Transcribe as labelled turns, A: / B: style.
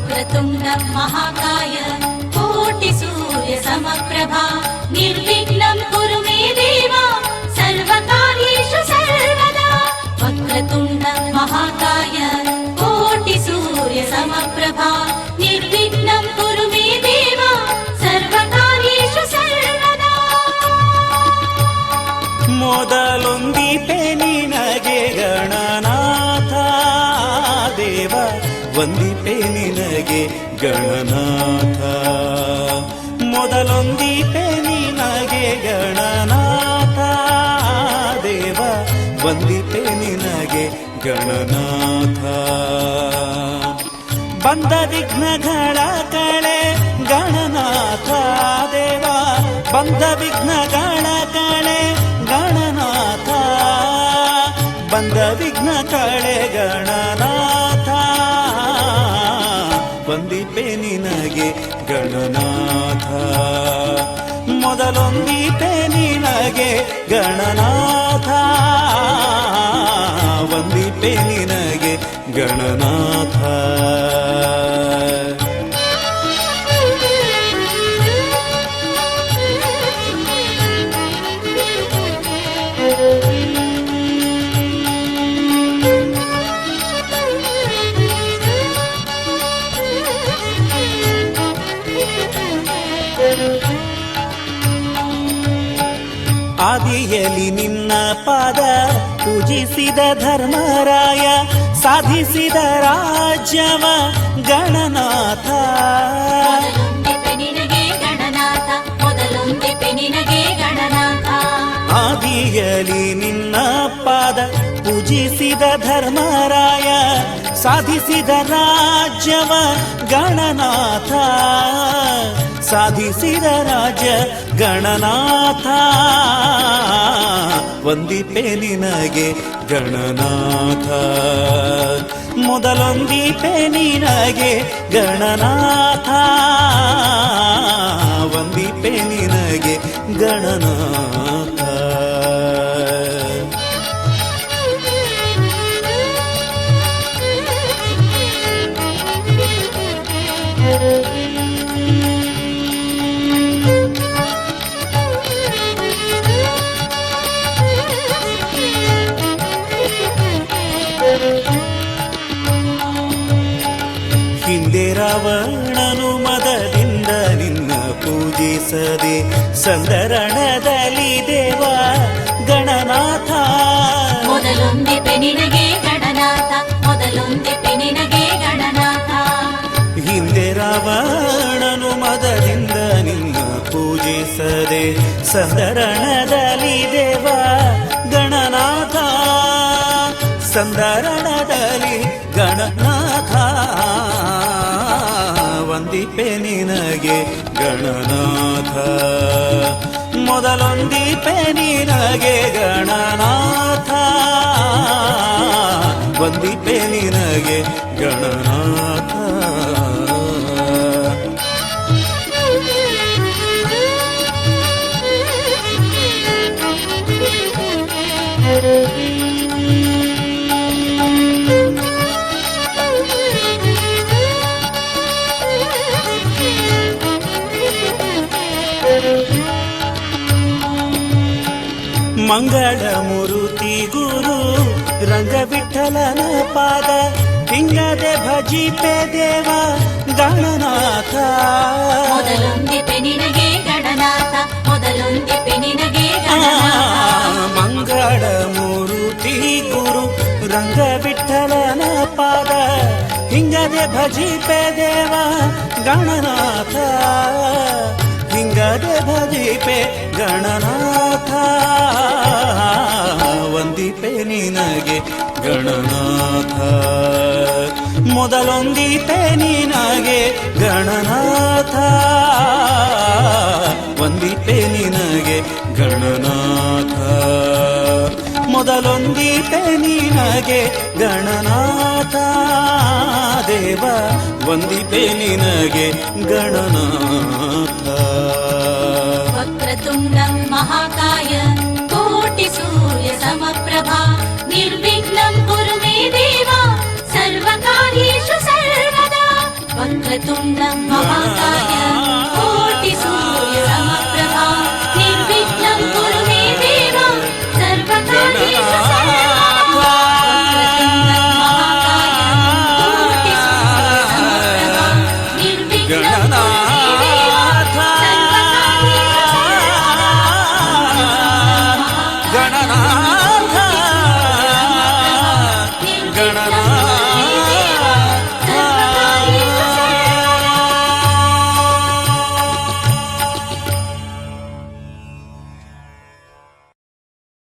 A: वक्रतुण्ड महाकाय कोटिसूर्यसमप्रभा निर्विघ्नं कुरु मे देव सर्वकार्येषु सर्वदा। वक्रतुण्ड महाकाय कोटिसूर्यसमप्रभा निर्विघ्नं कुरु मे देव सर्वकार्येषु सर्वदा।
B: ಮೊದಲೊಂದಿಪೆ ನಿನಗೆ ಗಣನಾಥ ದೇವ ವಂದಿಪೆ ನಿನಗೆ ಗಣನಾಥ ಮೊದಲೊಂದಿಪೆ ನಿನಗೆ ಗಣನಾಥ ದೇವ ವಂದಿಪೆ ನಿನಗೆ ಗಣನಾಥ ಬಂದ ವಿಘ್ನಗಳ ಕಳೆ ಗಣನಾಥ ದೇವ ಬಂದ ವಿಘ್ನಗಳ ಕಳೆ ಗಣನಾಥ ಬಂದ ವಿಘ್ನ ಕಳೆ ಗಣನಾಥ ವಂದಿಪೆ ನಿನಗೆ ಗಣನಾಥ ಮೊದಲೊಂದಿಪೆ ನಿನಗೆ ಗಣನಾಥ ವಂದಿಪೆ ನಿನಗೆ ಗಣನಾಥ ಆದಿಯಲ್ಲಿ ನಿನ್ನ ಪಾದ ಪೂಜಿಸಿದ ಧರ್ಮರಾಯ ಸಾಧಿಸಿದ ರಾಜ್ಯವ ಗಣನಾಥ ಆದಿಯಲ್ಲಿ ನಿನ್ನ ಪಾದ ಪೂಜಿಸಿದ ಧರ್ಮರಾಯ ಸಾಧಿಸಿದ ರಾಜ್ಯವ ಗಣನಾಥ ಸಾಧಿಸಿದ ರಾಜ್ಯ ಗಣನಾಥ ವಂದಿಪೆ ನಿನಗೆ ಗಣನಾಥ ಮೊದಲೊಂದಿಪೆ ನಿನಗೆ ಗಣನಾಥ ವಂದಿಪೆ ನಿನಗೆ ಗಣನಾಥ ಹಿಂದೆ ರಾವಣನು ಮದದಿಂದ ನಿನ್ನ ಪೂಜಿಸದೆ ಸಂದರಣದಲ್ಲಿ ದೇವ ಗಣನಾಥ
A: ಮೊದಲೊಂದಿಪೆ ನಿನಗೆ ಗಣನಾಥ ಮೊದಲೊಂದಿಪೆ ನಿನಗೆ ಗಣನಾಥ
B: ಹಿಂದೆ ರಾವಣನು ಮದದಿಂದ ನಿನ್ನ ಪೂಜಿಸದೆ ಸಂದರಣದಲ್ಲಿ ದೇವ ಗಣನಾಥ ಸಂದರಣದಲ್ಲಿ ಗಣನಾಥ ವಂದಿಪೆ ನಿನಗೆ ಗಣನಾಥ ಮೊದಲೊಂದಿಪೆ ನಿನಗೆ ಗಣನಾಥ ವಂದಿಪೆ ನಿನಗೆ ಗಣನಾಥ ಮಂಗಳ ಮೂರುತಿ ಗುರು ರಂಗವಿಠಲನ ಪಾದ ಹಿಂಗದೆ ಭಜಿಪೆ ದೇವ ಗಣನಾಥ
A: ಮೊದಲೊಂದಿಪೆ ನಿನಗೆ ಗಣನಾಥ ಮೊದಲೊಂದಿಪೆ ನಿನಗೆ
B: ಮಂಗಳ ಮೂರುತಿ ಗುರು ರಂಗವಿಠಲನ ಪಾದ ಹಿಂಗದೆ ಭಜಿಪೆ ದೇವ ಗಣನಾಥ ಹಿಂಗದೆ ಭಜಿಪೆ ಗಣನಾಥ ವಂದಿಪೆ ನಿನಗೆ ಗಣನಾಥ ಮೊದಲೊಂದಿಪೆ ನಿನಗೆ ಗಣನಾಥ ವಂದಿಪೆ ನಿನಗೆ ಗಣನಾಥ ಮೊದಲೊಂದಿಪೆ ನಿನಗೆ ಗಣನಾಥ ದೇವ ವಂದಿಪೆ ನಿನಗೆ ಗಣನಾಥ
A: ವಕ್ರತುಂಡ ಮಹಾಕಾಯ कोटिसूर्यसमप्रभा निर्विघ्नं कुरु मे देव सर्वकार्येषु सर्वदा। वक्रतुण्डं महाकाय